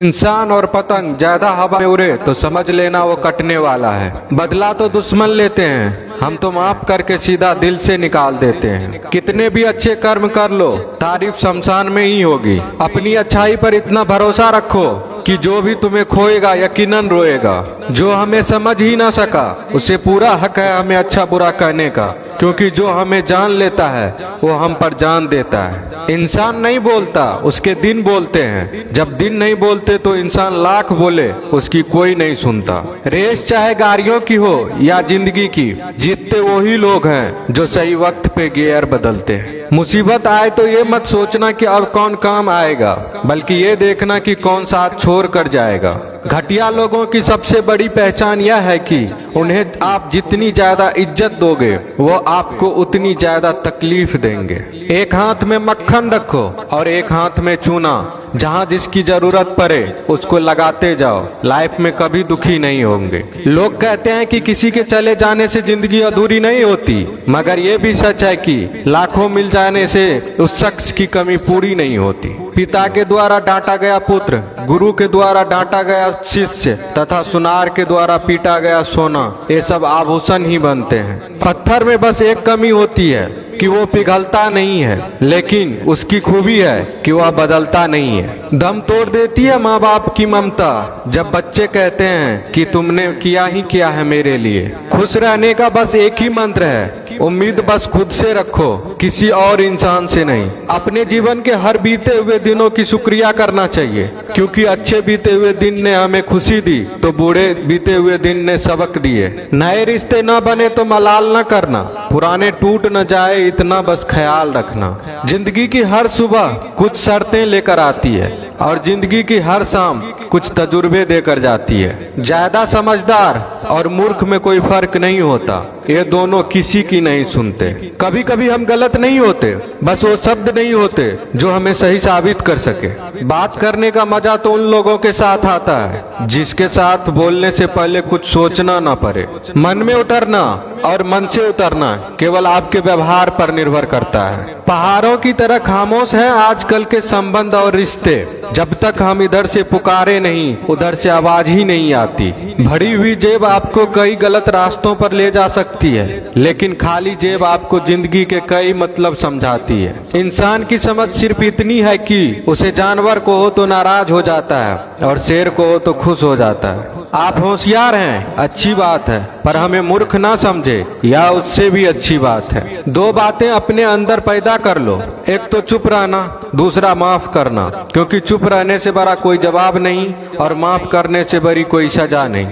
इंसान और पतंग ज्यादा हवा में उड़े तो समझ लेना वो कटने वाला है। बदला तो दुश्मन लेते हैं, हम तो माफ करके सीधा दिल से निकाल देते हैं। कितने भी अच्छे कर्म कर लो, तारीफ शमशान में ही होगी। अपनी अच्छाई पर इतना भरोसा रखो कि जो भी तुम्हें खोएगा यकीनन रोएगा। जो हमें समझ ही ना सका उसे पूरा हक है हमें अच्छा बुरा कहने का, क्योंकि जो हमें जान लेता है वो हम पर जान देता है। इंसान नहीं बोलता, उसके दिन बोलते हैं। जब दिन नहीं बोलते तो इंसान लाख बोले उसकी कोई नहीं सुनता। रेस चाहे गाड़ियों की हो या जिंदगी की, जीतते वही लोग हैं जो सही वक्त पे गियर बदलते हैं। मुसीबत आए तो ये मत सोचना कि अब कौन काम आएगा, बल्कि ये देखना कि कौन साथ छोड़ कर जाएगा। घटिया लोगों की सबसे बड़ी पहचान यह है कि उन्हें आप जितनी ज्यादा इज्जत दोगे वो आपको उतनी ज्यादा तकलीफ देंगे। एक हाथ में मक्खन रखो और एक हाथ में चूना, जहाँ जिसकी जरूरत पड़े उसको लगाते जाओ। लाइफ में कभी दुखी नहीं होंगे। लोग कहते हैं कि किसी के चले जाने से जिंदगी अधूरी नहीं होती, मगर ये भी सच है कि लाखों मिल जाने से उस शख्स की कमी पूरी नहीं होती। पिता के द्वारा डांटा गया पुत्र, गुरु के द्वारा डांटा गया शिष्य तथा सुनार के द्वारा पीटा गया सोना, ये सब आभूषण ही बनते हैं। पत्थर में बस एक कमी होती है कि वो पिघलता नहीं है, लेकिन उसकी खूबी है कि वह बदलता नहीं है। दम तोड़ देती है माँ बाप की ममता जब बच्चे कहते हैं कि तुमने किया ही क्या है मेरे लिए। खुश रहने का बस एक ही मंत्र है, उम्मीद बस खुद से रखो, किसी और इंसान से नहीं। अपने जीवन के हर बीते हुए दिनों की शुक्रिया करना चाहिए, क्योंकि अच्छे बीते हुए दिन ने हमें खुशी दी तो बूढ़े बीते हुए दिन ने सबक दिए। नए रिश्ते न बने तो मलाल न करना, पुराने टूट न जाए इतना बस ख्याल रखना। जिंदगी की हर सुबह कुछ शर्तें लेकर आती है और जिंदगी की हर शाम कुछ तजुर्बे देकर जाती है। ज्यादा समझदार और मूर्ख में कोई फर्क नहीं होता, ये दोनों किसी की नहीं सुनते। कभी कभी हम गलत नहीं होते, बस वो शब्द नहीं होते जो हमें सही साबित कर सके। बात करने का मजा तो उन लोगों के साथ आता है जिसके साथ बोलने से पहले कुछ सोचना ना पड़े। मन में उतरना और मन से उतरना केवल आपके व्यवहार पर निर्भर करता है। पहाड़ों की तरह खामोश हैं आजकल के संबंध और रिश्ते। जब तक हम इधर से पुकारे नहीं उधर से आवाज ही नहीं आती। भरी हुई जेब आपको कई गलत रास्तों पर ले जा सकती है, लेकिन खाली जेब आपको जिंदगी के कई मतलब समझाती है। इंसान की समझ सिर्फ इतनी है कि उसे जानवर को हो तो नाराज हो जाता है और शेर को हो तो खुश हो जाता है। आप होशियार हैं, अच्छी बात है, पर हमें मूर्ख ना समझे या उससे भी अच्छी बात है। दो बातें अपने अंदर पैदा कर लो, एक तो चुप रहना, दूसरा माफ करना, क्योंकि चुप रहने से बड़ा कोई जवाब नहीं और माफ करने से बड़ी कोई सजा नहीं।